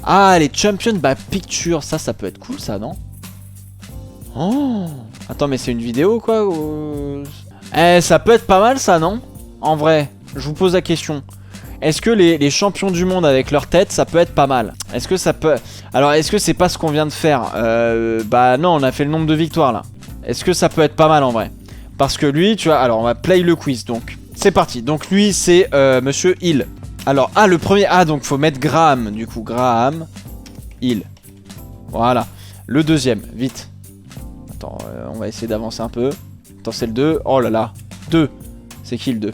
Ah, les Champion by Picture. Ça peut être cool, ça, non? Oh. Attends, mais c'est une vidéo, quoi ou... Eh, ça peut être pas mal, ça, non? En vrai, je vous pose la question. Est-ce que les champions du monde avec leur tête, ça peut être pas mal? Est-ce que ça peut... Alors, est-ce que c'est pas ce qu'on vient de faire? Bah non, on a fait le nombre de victoires, là. Est-ce que ça peut être pas mal, en vrai? Parce que lui, tu vois... Alors, on va play le quiz, donc. C'est parti. Donc, lui, c'est Monsieur Hill. Alors, le premier... Ah, donc, faut mettre Graham, du coup. Graham Hill. Voilà. Le deuxième, vite. Attends, on va essayer d'avancer un peu. Attends, c'est le 2. Oh là là. 2. C'est qui le 2?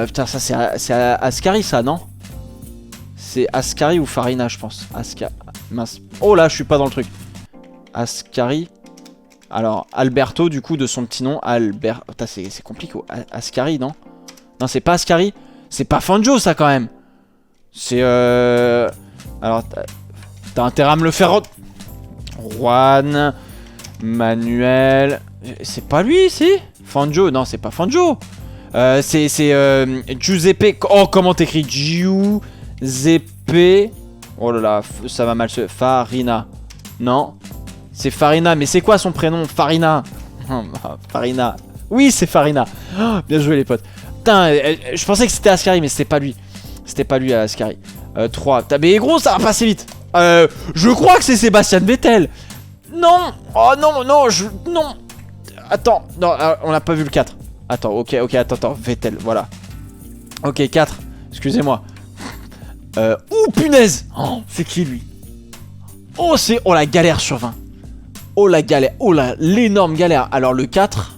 Putain, ça c'est Ascari, ça, non? C'est Ascari ou Farina, je pense. Mince. Oh là, je suis pas dans le truc. Ascari. Alors, Alberto, du coup, de son petit nom. Albert. Putain, c'est compliqué. Ascari, non? Non, c'est pas Ascari. C'est pas Fanjo, ça, quand même. C'est Alors, t'as intérêt à me le faire. Juan. Manuel. C'est pas lui, si? Fanjo. Non, c'est pas Fanjo. C'est Giuseppe. Oh, comment t'écris? Giuseppe. Oh là là, ça va mal se... Farina. Non. C'est Farina, mais c'est quoi son prénom? Farina. Farina. Oui, c'est Farina. Oh, bien joué, les potes. Putain, je pensais que c'était Ascari, mais c'était pas lui. C'était pas lui, Ascari. 3. Mais gros, ça va passer vite. Je crois que c'est Sébastien Vettel. Non. Oh non, non, non. Attends, non, on n'a pas vu le 4. Attends, ok, attends, Vettel, voilà. Ok, 4, excusez-moi. Oh, punaise. Oh, c'est qui, lui? Oh, c'est... Oh, la galère sur 20. Oh, la galère. Oh, l'énorme galère. Alors, le 4...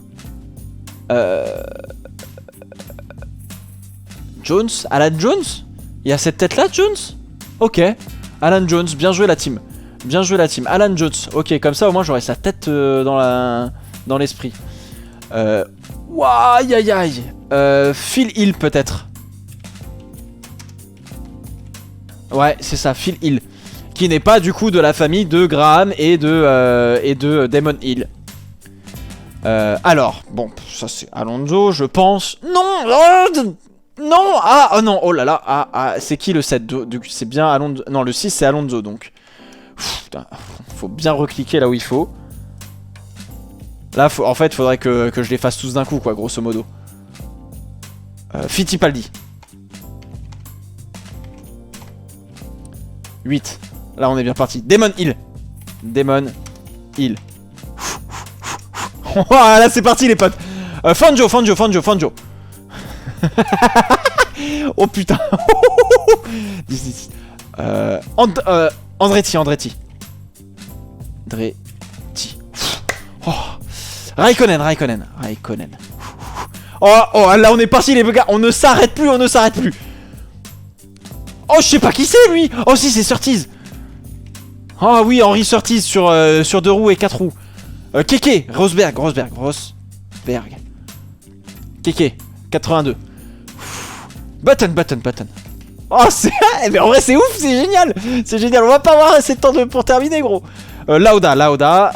Jones? Alan Jones? Il y a cette tête-là, Jones? Ok. Alan Jones, bien joué, la team. Bien joué, la team. Alan Jones. Ok, comme ça, au moins, j'aurai sa tête dans l'esprit. Ouah, aïe aïe aïe. Phil Hill peut-être. Ouais, c'est ça, Phil Hill. Qui n'est pas du coup de la famille de Graham et de Damon Hill. Alors, bon, ça c'est Alonso, je pense. Non, non, oh non, oh là là, c'est qui le 7? C'est bien Alonso. Non, le 6 c'est Alonso donc. Putain, faut bien recliquer là où il faut. Là, en fait, faudrait que je les fasse tous d'un coup, quoi, grosso modo. Fittipaldi. 8. Là, on est bien parti. Damon Hill. Damon Hill. Oh, là, c'est parti, les potes. Fanjo. Oh, putain. 10. Andretti. Oh. Raikkonen. Oh, là on est parti les gars, on ne s'arrête plus. Oh, je sais pas qui c'est lui. Oh si, c'est Surtees. Oh oui, Henry Surtees sur 2 roues et 4 roues. Keke, Rosberg. Keke, 82. Button. Oh, c'est... Mais en vrai, c'est ouf, c'est génial. On va pas avoir assez de temps pour terminer, gros. Lauda,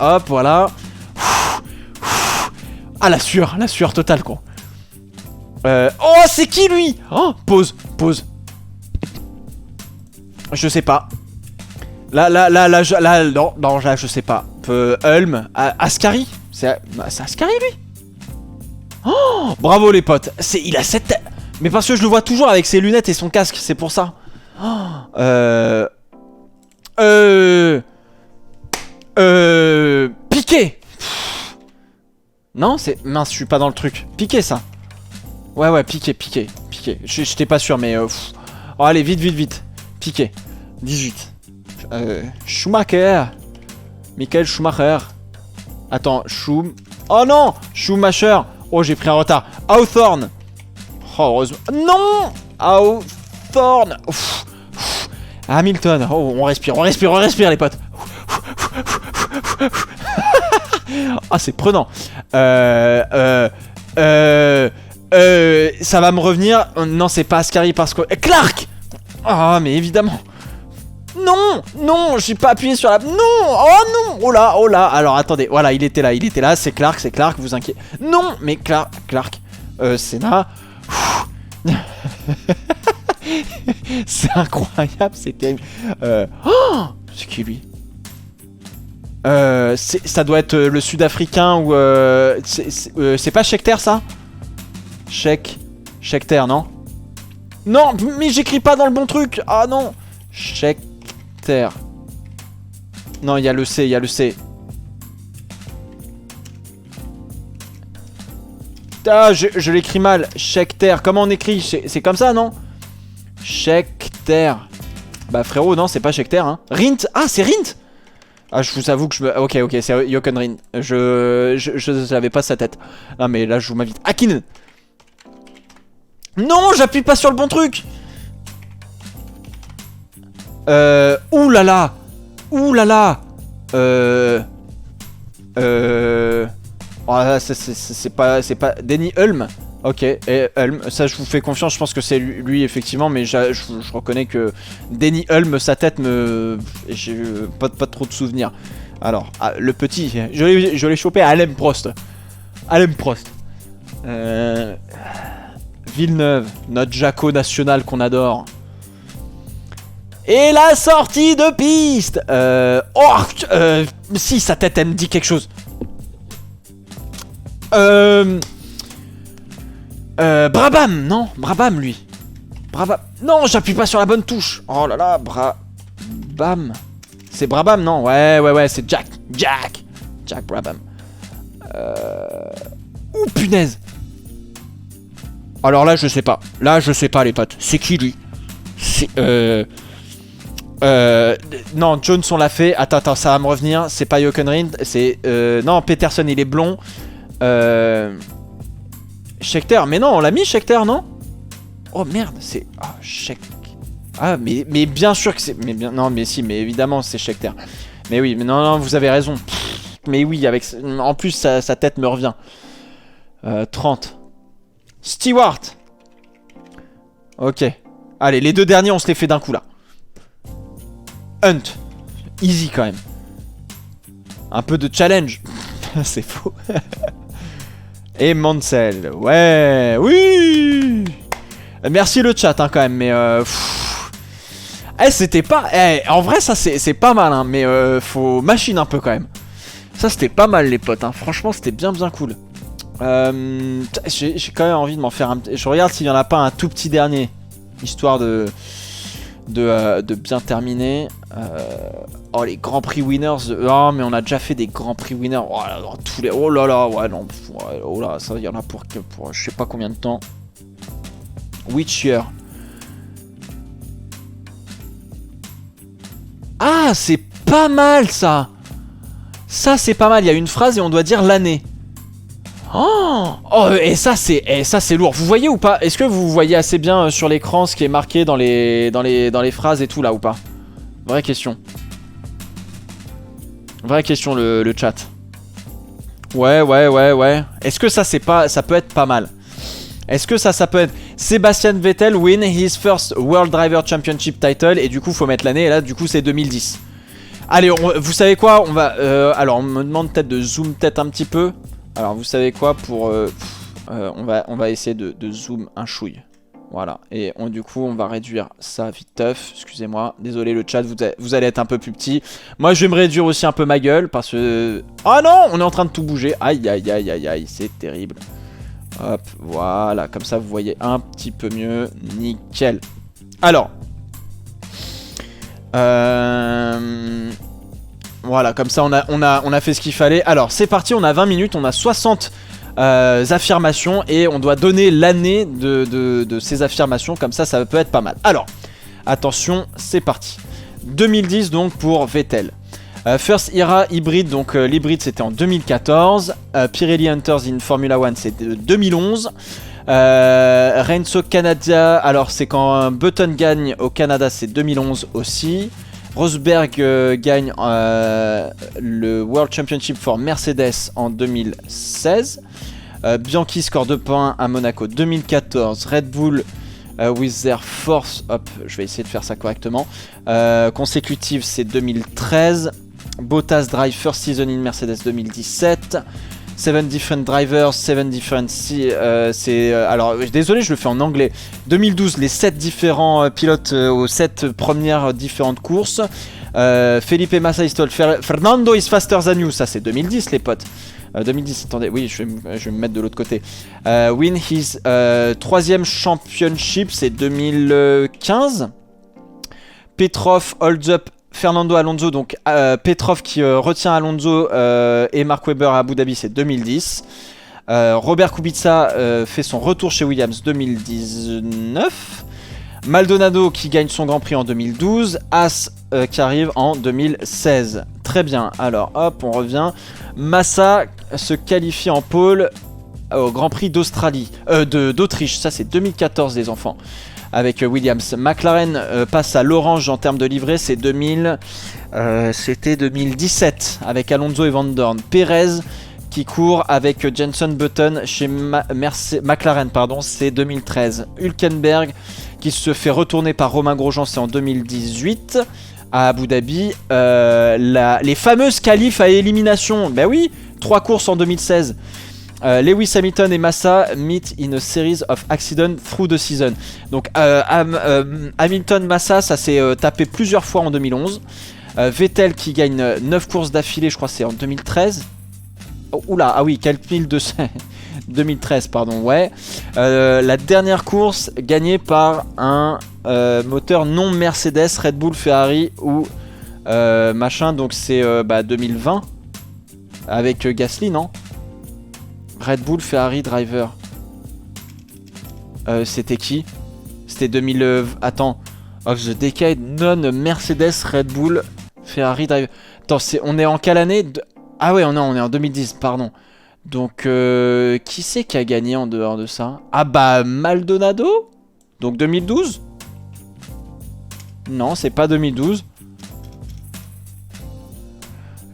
hop, voilà. Ah, la sueur totale, quoi. Oh, c'est qui, lui? Oh, pause. Je sais pas. Là, non, je sais pas. Ulm, Ascari. C'est Ascari, lui? Oh, bravo, les potes. Il a cette tête. Mais parce que je le vois toujours avec ses lunettes et son casque, c'est pour ça. Piqué. Non, c'est... Mince, je suis pas dans le truc. Piqué, ça. Ouais, piqué. J'étais pas sûr, mais... Oh, allez, vite. Piqué. 18. Schumacher. Michael Schumacher. Attends, Oh non, Schumacher. Oh, j'ai pris un retard. Hawthorne. Oh, heureusement. Non, Hawthorne. Hamilton. Oh, on respire, les potes. Ah, c'est prenant. Ça va me revenir. Non, c'est pas Ascari parce que... Clark. Ah, mais évidemment. Non, j'ai pas appuyé sur la... Non. Oh là. Alors, attendez. Voilà, il était là. C'est Clark, vous inquiétez. Non, mais Clark. Senna. C'est incroyable, c'est terrible. Oh, c'est qui lui? Ça doit être le sud-africain ou... c'est pas Scheckter ça? Scheckter, non? Non, mais j'écris pas dans le bon truc. Ah non. Scheckter. Non, il y a le C, il y a le C. Ah, je l'écris mal. Scheckter. Comment on écrit? C'est comme ça, non? Scheckter. Bah frérot, non, c'est pas Scheckter, hein. Rint. Ah, c'est Rint. Ah, je vous avoue que je me... Ok, c'est Jochen Rint. Je n'avais pas sa tête. Ah, mais là, je vous m'invite. Hakkinen. Non, j'appuie pas sur le bon truc. Ouh là là. Ouh là là. Oh, c'est pas Denny Hulme. Ok, et Hulme, ça je vous fais confiance, je pense que c'est lui effectivement, mais je reconnais que Denny Hulme, sa tête me... J'ai pas trop de souvenirs. Alors, le petit, je l'ai chopé à Alain Prost. Alain Prost. Villeneuve, notre Jaco national qu'on adore. Et la sortie de piste. Si, sa tête, elle me dit quelque chose. Brabham, non, Brabham lui. Brabham. Non, j'appuie pas sur la bonne touche. Oh là là, Brabham. C'est Brabham, non? Ouais, c'est Jack Brabham. Ouh, punaise. Alors là, je sais pas. Là, je sais pas, les potes. C'est qui lui? C'est non, Jones on l'a fait. Attends, ça va me revenir. C'est pas Jochen Rindt. C'est non, Peterson, il est blond. Scheckter, mais non, on l'a mis Scheckter, non? Oh merde, c'est... Ah, Ah, mais bien sûr que c'est... Mais bien... Non, mais si, mais évidemment, c'est Scheckter. Mais oui, mais non, vous avez raison. Mais oui, avec... En plus, sa tête me revient. 30. Stewart. Ok. Allez, les deux derniers, on se les fait d'un coup, là. Hunt. Easy, quand même. Un peu de challenge. C'est faux. Et Mansell. Ouais. Oui. Merci le chat, hein, quand même. Mais... c'était pas... en vrai, ça, c'est pas mal, hein. Mais faut machine un peu, quand même. Ça, c'était pas mal, les potes. Hein. Franchement, c'était bien cool. J'ai quand même envie de m'en faire un... Je regarde s'il y en a pas un tout petit dernier. Histoire de bien terminer. Oh, les Grands Prix winners. Oh, mais on a déjà fait des Grands Prix winners. Oh là là, tous les... Oh là là, ouais, non. Oh là, ça, il y en a pour je sais pas combien de temps. Which year? Ah, c'est pas mal, ça. Ça, c'est pas mal. Il y a une phrase et on doit dire l'année. Oh, et ça c'est lourd. Vous voyez ou pas? Est-ce que vous voyez assez bien sur l'écran ce qui est marqué dans les phrases et tout là ou pas? Vraie question. Vraie question le chat. Ouais. Est-ce que ça peut être pas mal? Est-ce que ça peut être Sebastian Vettel win his first World Driver Championship title et du coup faut mettre l'année et là du coup c'est 2010. Allez, vous savez quoi? On va alors on me demande peut-être de zoom peut-être un petit peu. Alors vous savez quoi, pour on va essayer de zoom un chouille. Voilà, et du coup on va réduire ça vite teuf. Excusez-moi, désolé le chat, vous allez être un peu plus petit. Moi je vais me réduire aussi un peu ma gueule parce que... Ah non, on est en train de tout bouger. Aïe, c'est terrible. Hop, voilà, comme ça vous voyez un petit peu mieux. Nickel. Alors voilà, comme ça on a fait ce qu'il fallait. Alors c'est parti, on a 20 minutes, on a 60 affirmations et on doit donner l'année de ces affirmations. Comme ça peut être pas mal. Alors, attention, c'est parti. 2010 donc pour Vettel. First Era Hybrid, donc l'hybride c'était en 2014. Pirelli Hunters in Formula One c'était 2011. Renzo Canada, alors c'est quand Button gagne au Canada, c'est 2011 aussi. Rosberg gagne le World Championship for Mercedes en 2016. Bianchi score 2 points à Monaco 2014. Red Bull with their force, hop, je vais essayer de faire ça correctement. Consécutive, c'est 2013. Bottas drive first season in Mercedes 2017. 7 different drivers, 7 different... alors, désolé, je le fais en anglais. 2012, les 7 différents pilotes aux 7 premières différentes courses. Felipe Massa is told Fernando is faster than you. Ça, c'est 2010, les potes. 2010, attendez, oui, je vais me mettre de l'autre côté. Win his 3ème championship, c'est 2015. Petrov holds up Fernando Alonso, donc Petrov qui retient Alonso et Mark Webber à Abu Dhabi, c'est 2010. Robert Kubica fait son retour chez Williams 2019. Maldonado qui gagne son Grand Prix en 2012. As qui arrive en 2016. Très bien, alors hop, on revient. Massa se qualifie en pole au Grand Prix d'Australie, d'Autriche, ça c'est 2014 les enfants. Avec Williams. McLaren passe à l'orange en termes de livret, c'est c'était 2017 avec Alonso et Van Dorn. Perez qui court avec Jenson Button chez McLaren, pardon, c'est 2013. Hülkenberg qui se fait retourner par Romain Grosjean, c'est en 2018 à Abu Dhabi. Les fameuses qualifs à élimination, ben oui, 3 courses en 2016. Lewis Hamilton et Massa meet in a series of accidents through the season. Donc Hamilton, Massa, ça s'est tapé plusieurs fois en 2011. Vettel qui gagne 9 courses d'affilée, je crois c'est en 2013. Oh, oula, ah oui, 4200. 2013, pardon, ouais. La dernière course gagnée par un moteur non Mercedes, Red Bull, Ferrari ou machin, donc c'est 2020 avec Gasly, non? Red Bull, Ferrari, driver. C'était qui? C'était 2000... attends. Of the decade, non Mercedes, Red Bull, Ferrari, driver. Attends, on est en quelle année? Ah ouais, on est en 2010, pardon. Donc, qui c'est qui a gagné en dehors de ça? Ah bah, Maldonado? Donc 2012? Non, c'est pas 2012.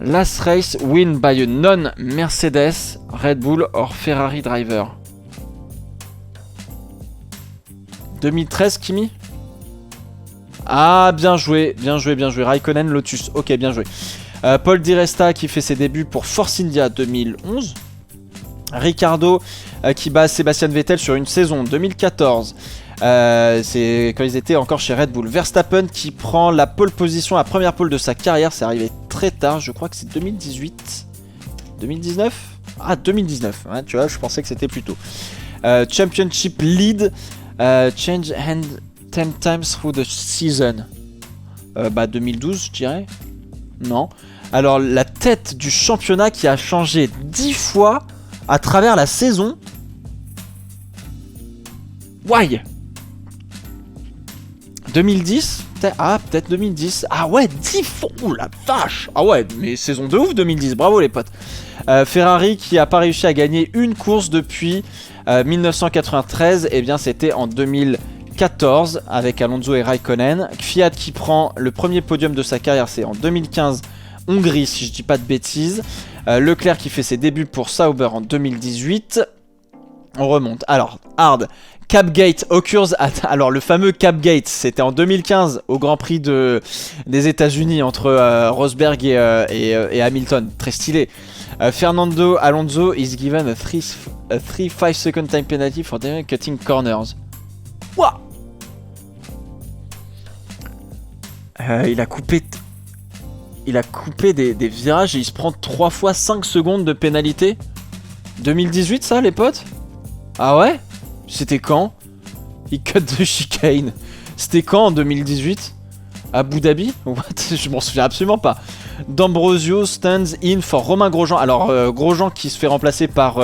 Last race win by a non-Mercedes, Red Bull or Ferrari driver. 2013, Kimi? Ah, bien joué, bien joué, bien joué. Raikkonen, Lotus. Ok, bien joué. Paul Di Resta qui fait ses débuts pour Force India 2011. Ricardo qui bat Sébastien Vettel sur une saison 2014. C'est quand ils étaient encore chez Red Bull. Verstappen qui prend la pole position, la première pole de sa carrière. C'est arrivé très tard, je crois que c'est 2018. 2019? Ah, 2019, hein, tu vois, je pensais que c'était plus tôt. Championship lead, change hand 10 times through the season. 2012, je dirais. Non. Alors, la tête du championnat qui a changé 10 fois à travers la saison. Why? 2010? Ah, peut-être 2010. Ah ouais, 10 fois. Ouh la vache. Ah ouais, mais saison de ouf 2010. Bravo les potes. Ferrari qui a pas réussi à gagner une course depuis 1993. Et bien c'était en 2014 avec Alonso et Raikkonen. Fiat qui prend le premier podium de sa carrière, c'est en 2015 Hongrie si je dis pas de bêtises. Leclerc qui fait ses débuts pour Sauber en 2018. On remonte. Alors, hard. Capgate occurs at... Alors, le fameux Capgate, c'était en 2015 au Grand Prix des États-Unis entre Rosberg et Hamilton. Très stylé. Fernando Alonso is given a 3-5 second time penalty for cutting corners. Wouah! Il a coupé des virages et il se prend 3 fois 5 secondes de pénalité. 2018 ça les potes? Ah ouais? C'était quand? Il cut de chicane. C'était quand en 2018? Abu Dhabi? What? Je m'en souviens absolument pas. D'Ambrosio stands in for Romain Grosjean. Alors Grosjean qui se fait remplacer par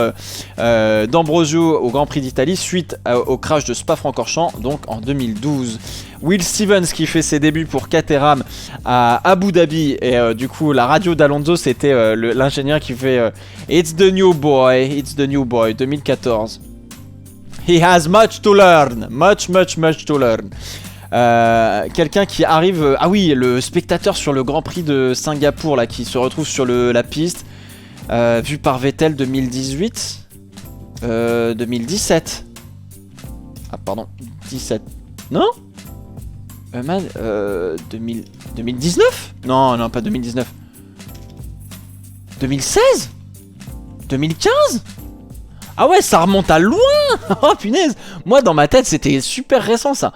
D'Ambrosio au Grand Prix d'Italie suite au crash de Spa-Francorchamps, donc en 2012. Will Stevens qui fait ses débuts pour Caterham à Abu Dhabi et du coup la radio d'Alonso c'était l'ingénieur qui fait It's the new boy 2014. He has much to learn, much to learn. Quelqu'un qui arrive... Ah oui, le spectateur sur le Grand Prix de Singapour là, qui se retrouve sur la piste, vu par Vettel 2018, 2017. Ah pardon, 17. Non 2019? Non, pas 2019. 2016? 2015? Ah ouais, ça remonte à loin. Oh punaise. Moi dans ma tête c'était super récent ça.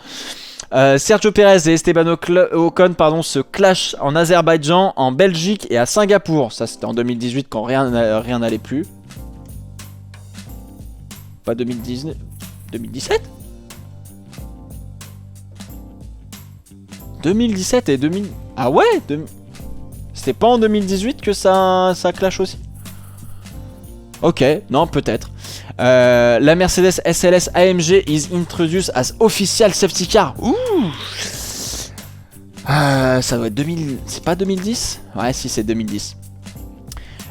Sergio Pérez et Esteban Ocon se clashent en Azerbaïdjan, en Belgique et à Singapour. Ça c'était en 2018 quand rien n'allait plus. Pas 2019, 2017 2017 et 2000... Ah ouais, c'était pas en 2018 que ça clash aussi? Ok, non, peut-être. La Mercedes SLS AMG is introduced as official safety car. Ouh. Ça doit être 2000... C'est pas 2010? Ouais, si, c'est 2010.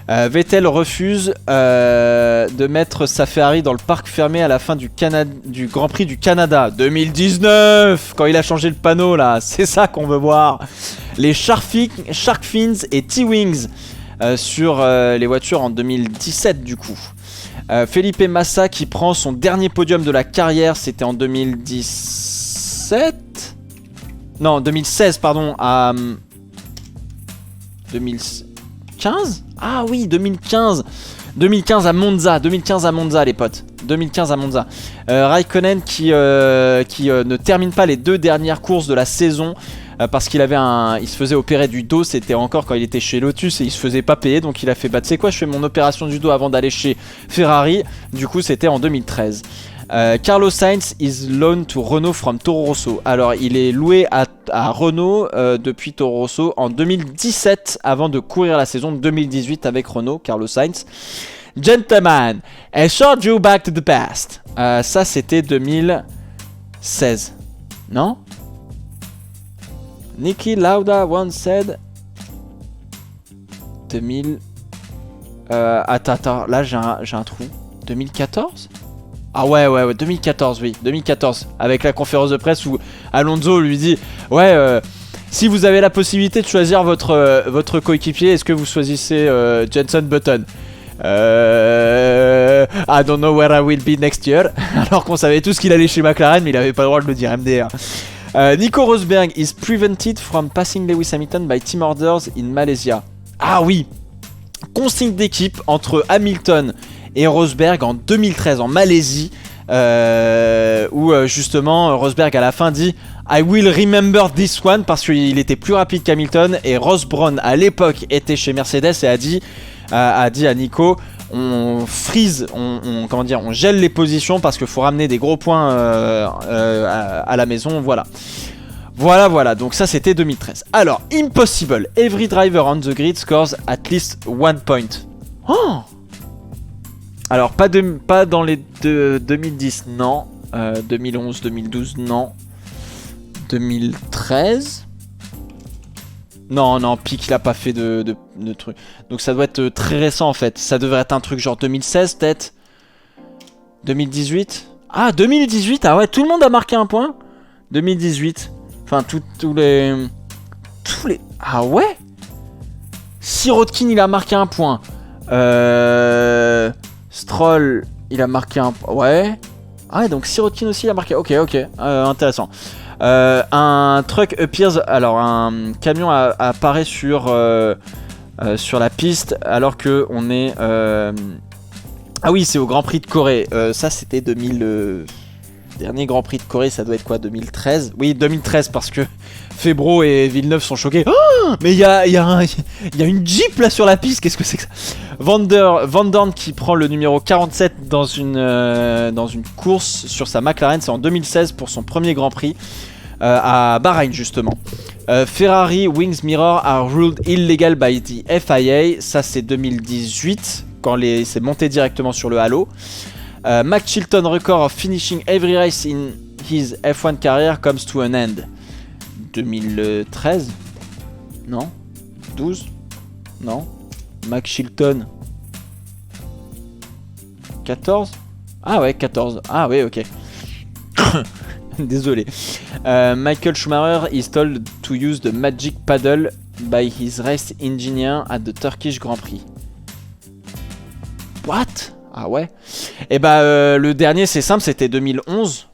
Vettel refuse de mettre sa Ferrari dans le parc fermé à la fin du Grand Prix du Canada 2019, quand il a changé le panneau là, c'est ça qu'on veut voir. Les Shark Fins et T-Wings sur les voitures en 2017 du coup. Felipe Massa qui prend son dernier podium de la carrière, c'était en 2017. Non, 2016 pardon, à 2015. Ah oui, 2015. 2015 à Monza. 2015 à Monza, les potes. 2015 à Monza. Raikkonen qui ne termine pas les 2 dernières courses de la saison parce qu'il avait il se faisait opérer du dos. C'était encore quand il était chez Lotus et il se faisait pas payer. Donc il a fait, bah tu sais quoi, je fais mon opération du dos avant d'aller chez Ferrari. Du coup, c'était en 2013. Carlos Sainz is loaned to Renault from Toro Rosso. Alors il est loué à Renault depuis Toro Rosso en 2017 avant de courir la saison 2018 avec Renault, Carlos Sainz. Gentlemen, a short you back to the past. Ça c'était 2016. Non? Niki Lauda once said 2000... attends, là j'ai un trou. 2014? Ah ouais, 2014, oui, 2014, avec la conférence de presse où Alonso lui dit « Ouais, si vous avez la possibilité de choisir votre coéquipier, est-ce que vous choisissez Jenson Button ? I don't know where I will be next year. » Alors qu'on savait tous qu'il allait chez McLaren, mais il avait pas le droit de le dire, MDR. Nico Rosberg is prevented from passing Lewis Hamilton by team orders in Malaysia. Ah oui, consigne d'équipe entre Hamilton et Rosberg en 2013 en Malaisie où justement Rosberg à la fin dit I will remember this one parce qu'il était plus rapide qu'Hamilton et Ross Brawn à l'époque était chez Mercedes et a dit à Nico on freeze, comment dire, on gèle les positions parce qu'il faut ramener des gros points à la maison, voilà. Voilà, donc ça c'était 2013. Alors, impossible, every driver on the grid scores at least 1 point. Oh! Alors, pas dans les 2010, non. 2011, 2012, non. 2013. Non, Pic, il a pas fait de truc. Donc ça doit être très récent en fait. Ça devrait être un truc genre 2016 peut-être. 2018. Ah, 2018, ah ouais, tout le monde a marqué un point. 2018. Enfin, tous les... Ah ouais. Sirotkin, il a marqué un point. Stroll, il a marqué un point. Ouais. Ah ouais, donc Sirotkin aussi, il a marqué. Ok. Intéressant. Un truck appears. Alors, un camion apparaît sur la piste alors que on est. Ah oui, c'est au Grand Prix de Corée. Ça, c'était 2000. Dernier Grand Prix de Corée, ça doit être quoi, 2013? Oui, 2013, parce que Febro et Villeneuve sont choqués. Oh, mais il y a une Jeep là sur la piste, qu'est-ce que c'est que ça? Van Dorn qui prend le numéro 47 dans une course sur sa McLaren, c'est en 2016 pour son premier Grand Prix à Bahreïn justement. Ferrari Wings Mirror are ruled illegal by the FIA, ça c'est 2018, quand c'est monté directement sur le halo. Max Chilton record of finishing every race in his F1 career comes to an end. 2013? Non. 12? Non. Max Chilton. 14? Ah ouais, 14. Ah ouais, ok. Désolé. Michael Schumacher is told to use the magic paddle by his race engineer at the Turkish Grand Prix. What? Ah ouais. Et bah le dernier c'est simple, c'était 2011.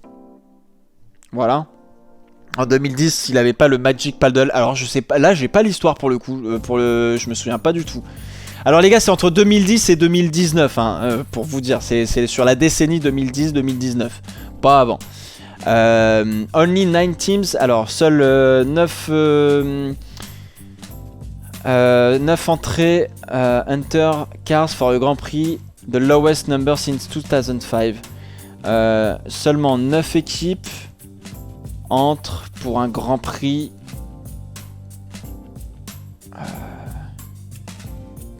Voilà. En 2010 il avait pas le Magic Paddle. Alors je sais pas, là j'ai pas l'histoire pour le coup, je me souviens pas du tout. Alors les gars, c'est entre 2010 et 2019, hein, pour vous dire. C'est sur la décennie 2010-2019, pas avant. Only 9 teams, alors seuls 9 entrées enter cars for a Grand Prix, the lowest number since 2005. Seulement 9 équipes entrent pour un Grand Prix.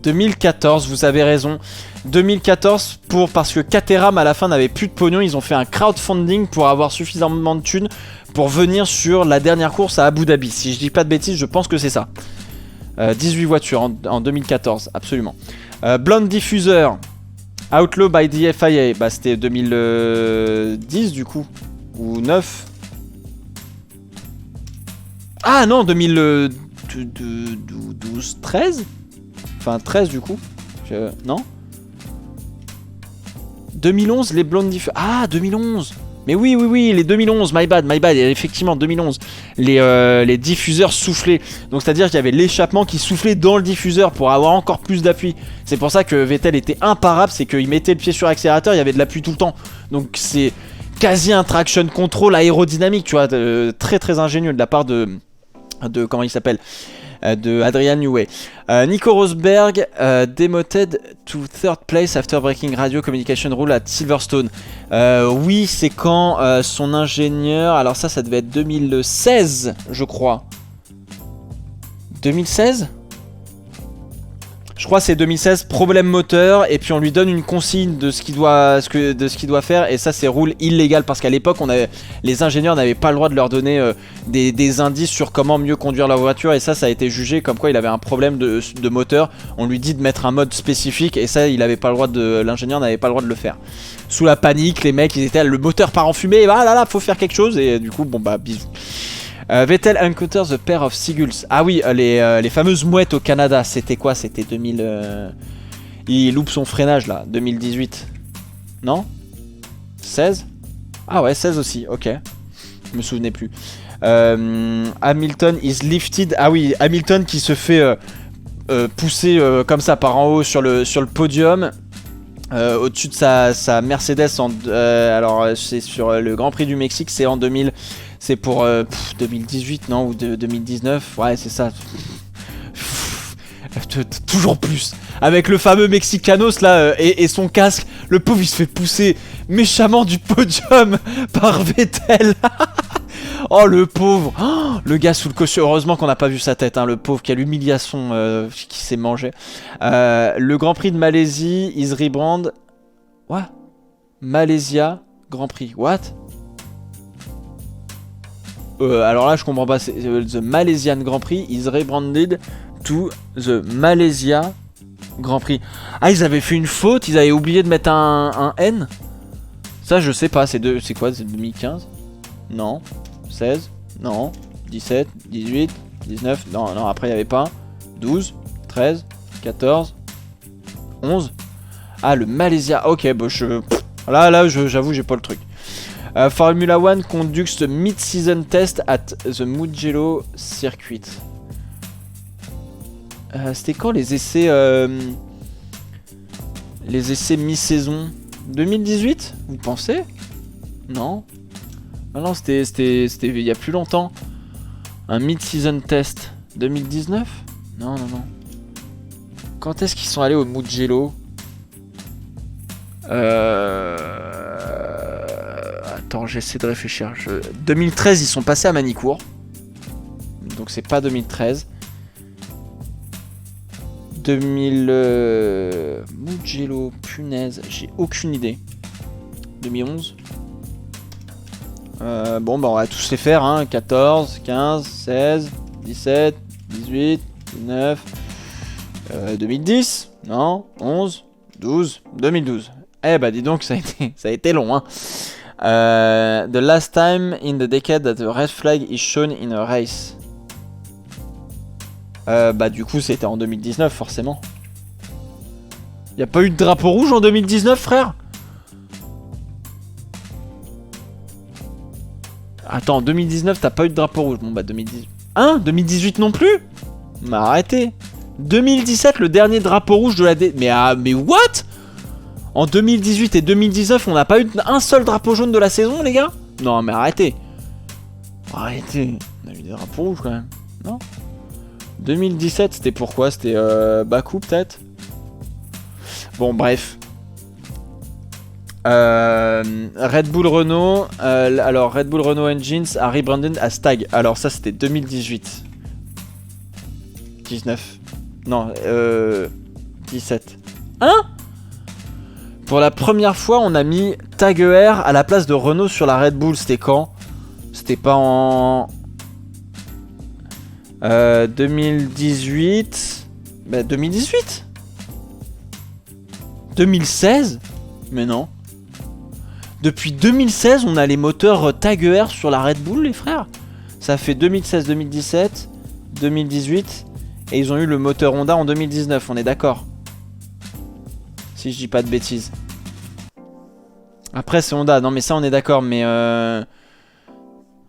2014, vous avez raison. 2014 parce que Caterham à la fin n'avait plus de pognon, ils ont fait un crowdfunding pour avoir suffisamment de thunes pour venir sur la dernière course à Abu Dhabi. Si je dis pas de bêtises, je pense que c'est ça. 18 voitures en 2014, absolument. Blonde Diffuser, Outlaw by the FIA, bah c'était 2010 du coup, ou 9. Ah non, 2012, 13. Enfin 13 du coup, non 2011 les blondes diffuseurs. Ah 2011. Mais oui, les 2011, my bad, effectivement 2011. Les diffuseurs soufflés. Donc c'est à dire qu'il y avait l'échappement qui soufflait dans le diffuseur pour avoir encore plus d'appui. C'est pour ça que Vettel était imparable, c'est qu'il mettait le pied sur l'accélérateur, il y avait de l'appui tout le temps. Donc c'est quasi un traction control aérodynamique, tu vois, très très ingénieux de la part de comment il s'appelle, de Adrian Newey. Nico Rosberg demoted to third place after breaking radio communication rule at Silverstone. Oui, c'est quand son ingénieur, alors ça devait être 2016 je crois. 2016 ? Je crois que c'est 2016, problème moteur, et puis on lui donne une consigne de ce qu'il doit, faire, et ça c'est rule illégal parce qu'à l'époque les ingénieurs n'avaient pas le droit de leur donner des indices sur comment mieux conduire leur voiture, et ça a été jugé comme quoi il avait un problème de moteur. On lui dit de mettre un mode spécifique, et ça l'ingénieur n'avait pas le droit de le faire. Sous la panique, les mecs ils étaient le moteur part en fumée, et ah là faut faire quelque chose, et du coup bon bah bisous. Vettel encounters a pair of seagulls. Ah oui, les fameuses mouettes au Canada. C'était quoi? C'était 2000... Il loupe son freinage là, 2018. Non? 16? Ah ouais, 16 aussi, ok. Je me souvenais plus. Hamilton is lifted. Ah oui, Hamilton qui se fait pousser comme ça par en haut sur le podium. Au-dessus de sa Mercedes. Alors c'est sur le Grand Prix du Mexique, c'est en 2000... C'est pour 2018, non? Ou 2019? Ouais, c'est ça. Toujours plus. Avec le fameux Mexicanos là et son casque. Le pauvre il se fait pousser méchamment du podium par Vettel. Oh le pauvre. Oh, le gars sous le cocher. Heureusement qu'on n'a pas vu sa tête, hein, le pauvre. Quelle humiliation qui s'est mangé. Le Grand Prix de Malaisie, is rebrand. What? Malaysia Grand Prix. What? Alors là je comprends pas, c'est the Malaysian Grand Prix is rebranded to the Malaysia Grand Prix. Ah, ils avaient fait une faute, ils avaient oublié de mettre un N. Ça je sais pas, c'est quoi, c'est 2015? Non. 16? Non. 17? 18? 19? Non, après il y avait pas. 12? 13? 14? 11? Ah, le Malaysia, ok, bah là j'avoue j'ai pas le truc. Formula One conducts the mid-season test at the Mugello circuit. C'était quand les essais mi-saison? 2018? Vous pensez? Non. Non, c'était il y a plus longtemps. Un mid-season test. 2019? Non. Quand est-ce qu'ils sont allés au Mugello? Attends, j'essaie de réfléchir. 2013, ils sont passés à Manicourt. Donc c'est pas 2013. Mugello, punaise, j'ai aucune idée. 2011. Bon, bah on va tous les faire, hein. 14, 15, 16, 17, 18, 19, 2010. Non, 11, 12, 2012. Eh bah dis donc, ça a été long, hein. The last time in the decade that the red flag is shown in a race. Bah du coup c'était en 2019 forcément. Y'a pas eu de drapeau rouge en 2019 frère? Attends, en 2019 t'as pas eu de drapeau rouge. Bon bah 2018. Hein? 2018 non plus? Bah arrêtez. 2017, le dernier drapeau rouge de la mais what? En 2018 et 2019, on n'a pas eu un seul drapeau jaune de la saison, les gars? Non, mais arrêtez. Arrêtez. On a eu des drapeaux rouges quand même. Non? 2017, c'était pourquoi? C'était Baku peut-être? Bon, bref. Red Bull Renault. Alors, Red Bull Renault Engines a rebranded à Stag. Alors, ça, c'était 2018. 19. Non, 17. Hein? Pour la première fois, on a mis Tag ER à la place de Renault sur la Red Bull. C'était quand? C'était pas en... 2018. Bah, 2018? 2016? Mais non. Depuis 2016, on a les moteurs Tag ER sur la Red Bull, les frères. Ça fait 2016, 2017, 2018. Et ils ont eu le moteur Honda en 2019, on est d'accord? Si je dis pas de bêtises. Après, c'est Honda. Non, mais ça, on est d'accord. Mais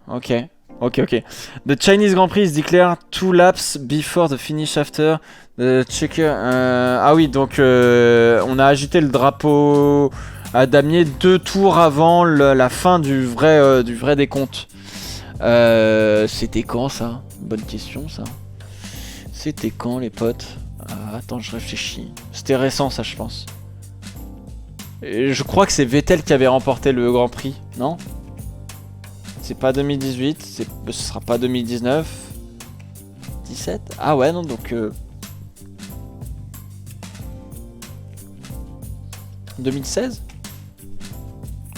ok. Ok. The Chinese Grand Prix is declared 2 laps before the finish after the checker. Ah oui, donc on a agité le drapeau à damier 2 tours avant la fin du vrai décompte. C'était quand ça? Bonne question ça. C'était quand les potes? Attends, je réfléchis. C'était récent ça, je pense. Et je crois que c'est Vettel qui avait remporté le Grand Prix, non? C'est pas 2018, ce sera pas 2019. 17? Ah ouais, non, donc... 2016?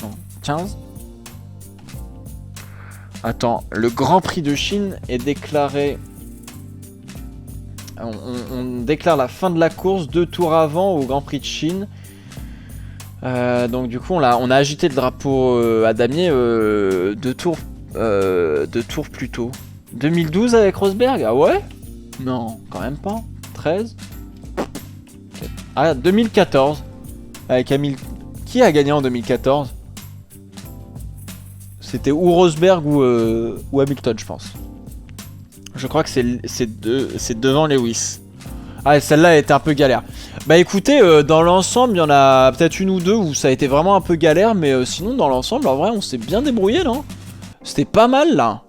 Non, 15? Attends, le Grand Prix de Chine est déclaré... On déclare la fin de la course 2 tours avant au Grand Prix de Chine. Donc du coup on a agité le drapeau à damier 2 tours plus tôt. 2012 avec Rosberg? Ah ouais? Non, quand même pas. 13? Ah, 2014 avec Hamilton. Qui a gagné en 2014? C'était ou Rosberg ou Hamilton, je pense. Je crois que c'est devant Lewis. Ah, celle-là était un peu galère. Bah écoutez, dans l'ensemble, il y en a peut-être une ou deux où ça a été vraiment un peu galère. Mais sinon, dans l'ensemble, en vrai, on s'est bien débrouillé, non? C'était pas mal, là.